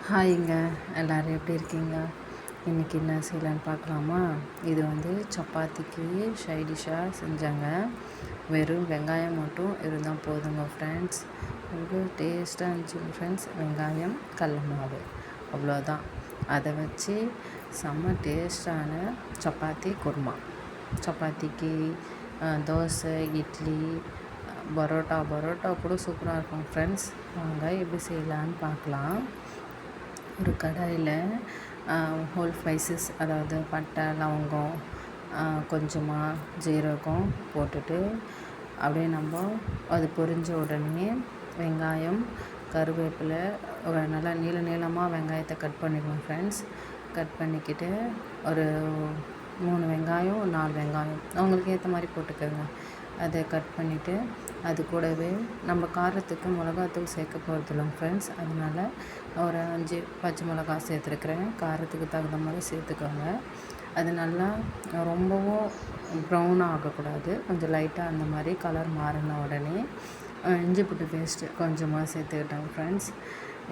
ஹாய்ங்க, எல்லோரும் எப்படி இருக்கீங்க? இன்றைக்கி என்ன செய்யலான்னு பார்க்கலாமா? இது சப்பாத்திக்கு சைடிஷ்ஷாக செஞ்சாங்க. வெறும் வெங்காயம் மட்டும் இருந்தால் போதுங்க ஃப்ரெண்ட்ஸ். ரொம்ப டேஸ்ட்டாக இருந்துச்சு ஃப்ரெண்ட்ஸ். வெங்காயம், கடல மாவு, அவ்வளோதான். அதை வச்சு செம்ம டேஸ்டான சப்பாத்தி குருமா. சப்பாத்திக்கு தோசை, இட்லி, பரோட்டா கூட சூப்பராக இருக்கும் ஃப்ரெண்ட்ஸ். வாங்க எப்படி செய்யலான்னு பார்க்கலாம். ஒரு கடாயில் ஹோல் ஸ்பைசஸ், அதாவது பட்டை, லவங்கம், கொஞ்சமாக ஜீரகம் போட்டுட்டு அப்படியே நம்ம அது பொரிஞ்ச உடனே வெங்காயம், கருவேப்பிலை, நல்லா நீளமாக வெங்காயத்தை கட் பண்ணிக்கணும் ஃப்ரெண்ட்ஸ். கட் பண்ணிக்கிட்டு ஒரு 3 வெங்காயம், 4 வெங்காயம் அவங்களுக்கு ஏற்ற மாதிரி போட்டுக்கோங்க. அதை கட் பண்ணிவிட்டு அது கூடவே நம்ம காரத்துக்கு மிளகாத்தூள் சேர்க்க போகிறதில்லைங்க ஃப்ரெண்ட்ஸ். அதனால் ஒரு 5 பச்சை மிளகா சேர்த்துருக்குறேன். காரத்துக்கு தகுந்த மாதிரி சேர்த்துக்கோங்க. அது நல்லா ரொம்பவும் ப்ரௌனாக ஆகக்கூடாது, கொஞ்சம் லைட்டாக அந்த மாதிரி கலர் மாறின உடனே இஞ்சி பூண்டு பேஸ்ட்டு கொஞ்சமாக சேர்த்துக்கிட்டேன் ஃப்ரெண்ட்ஸ்.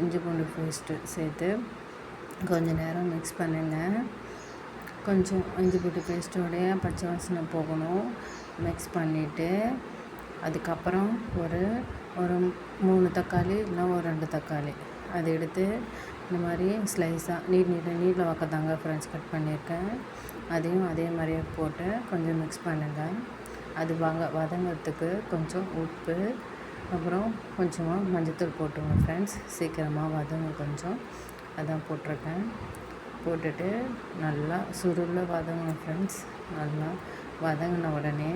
இஞ்சி பூண்டு பேஸ்ட்டு சேர்த்து கொஞ்சம் நேரம் மிக்ஸ் பண்ணுங்கள். கொஞ்சம் இஞ்சி பூண்டு பேஸ்ட்டோடைய பச்சை வாசனை போகணும். மிக்ஸ் பண்ணிவிட்டு அதுக்கப்புறம் ஒரு 3 தக்காளி இல்லை ஒரு 2 தக்காளி அதை எடுத்து இந்த மாதிரி ஸ்லைஸாக நீட்டில் வைக்கதாங்க ஃப்ரெண்ட்ஸ் கட் பண்ணியிருக்கேன். அதையும் அதே மாதிரியே போட்டு கொஞ்சம் மிக்ஸ் பண்ணுங்கள். அது வதங்கிறதுக்கு கொஞ்சம் உப்பு, அப்புறம் கொஞ்சமாக மஞ்சத்தூள் போட்டுங்க ஃப்ரெண்ட்ஸ். சீக்கிரமாக வதங்க கொஞ்சம், அதான் போட்டிருக்கேன். போட்டுட்டு நல்லா சுருள வதங்கணும் ஃப்ரெண்ட்ஸ். நல்லா வதங்கின உடனே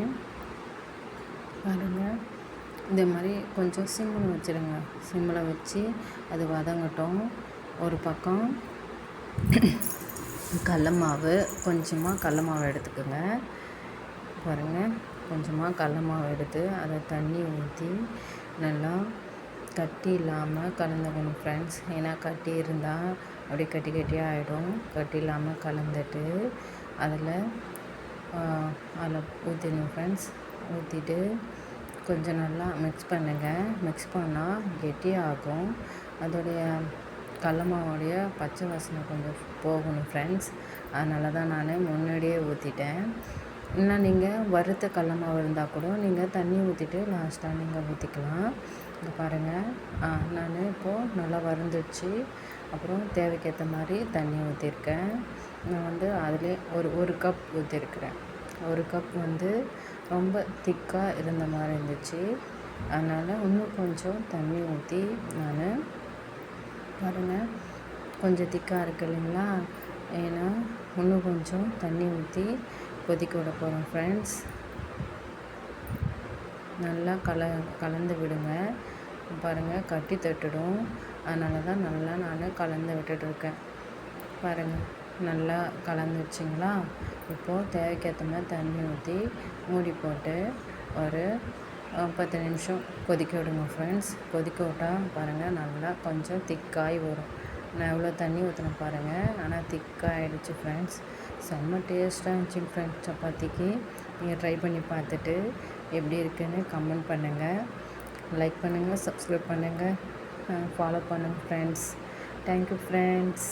பாருங்கள், இந்த மாதிரி கொஞ்சம் சிம்மில் வச்சுருங்க. சிம்மில் வச்சு அது வதங்கட்டும். ஒரு பக்கம் கடல மாவு, கொஞ்சமாக கடல மாவு எடுத்துக்கோங்க. பாருங்கள், கொஞ்சமாக கடல மாவு எடுத்து அதை தண்ணி ஊற்றி நல்லா கட்டி இல்லாமல் கலந்துக்கணும் ஃப்ரெண்ட்ஸ். ஏன்னா கட்டி இருந்தால் அப்படியே கட்டியாக ஆகிடும். கட்டி இல்லாமல் கலந்துட்டு அதில் ஊற்றிடணும் ஃப்ரெண்ட்ஸ். ஊற்றிட்டு கொஞ்சம் நல்லா மிக்ஸ் பண்ணுங்கள். மிக்ஸ் பண்ணால் கெட்டியாகும். அதோடைய கடல மாவோடைய பச்சை வாசனை கொஞ்சம் போகணும் ஃப்ரெண்ட்ஸ். அதனால தான் நான் முன்னாடியே ஊற்றிட்டேன். இன்னும் நீங்கள் வறுத்த கடல மாவு இருந்தால் கூட நீங்கள் தண்ணி ஊற்றிட்டு லாஸ்ட்டாக நீங்கள் ஊற்றிக்கலாம். இங்கே பாருங்கள், நான் இப்போது நல்லா வறுந்துடுச்சு. அப்புறம் தேவைக்கேற்ற மாதிரி தண்ணி ஊற்றிருக்கேன். நான் அதிலே ஒரு கப் ஊற்றிருக்கிறேன். ஒரு கப் ரொம்ப திக்காக இருந்த மாதிரி இருந்துச்சு. அதனால் இன்னும் கொஞ்சம் தண்ணி ஊற்றி நான் பாருங்கள், கொஞ்சம் திக்காக இருக்குது இல்லைங்களா? ஏன்னா இன்னும் கொஞ்சம் தண்ணி ஊற்றி கொதிக்க விட போகிறோம் ஃப்ரெண்ட்ஸ். நல்லா கலந்து விடுங்க. பாருங்கள், கட்டி தட்டுடும். அதனால தான் நல்லா நான் கலந்து விட்டுட்டுருக்கேன். பாருங்கள், நல்லா கலந்து வச்சிங்களா? இப்போது தேவைக்கேற்ற மாதிரி தண்ணி ஊற்றி மூடி போட்டு ஒரு 10 நிமிஷம் கொதிக்க விடுங்க ஃப்ரெண்ட்ஸ். கொதிக்க விட்டால் பாருங்கள், நல்லா கொஞ்சம் திக்காகி வரும். நான் எவ்வளோ தண்ணி ஊற்றினேன் பாருங்கள், ஆனால் திக்காகிடுச்சு ஃப்ரெண்ட்ஸ். செம்ம டேஸ்ட்டாக இருந்துச்சு ஃப்ரெண்ட்ஸ். சப்பாத்திக்கு நீங்கள் ட்ரை பண்ணி பார்த்துட்டு எப்படி இருக்குன்னு கமெண்ட் பண்ணுங்கள். லைக் பண்ணுங்கள், சப்ஸ்கிரைப் பண்ணுங்கள், ஃபாலோ பண்ணுங்கள் ஃப்ரெண்ட்ஸ். Thank you friends.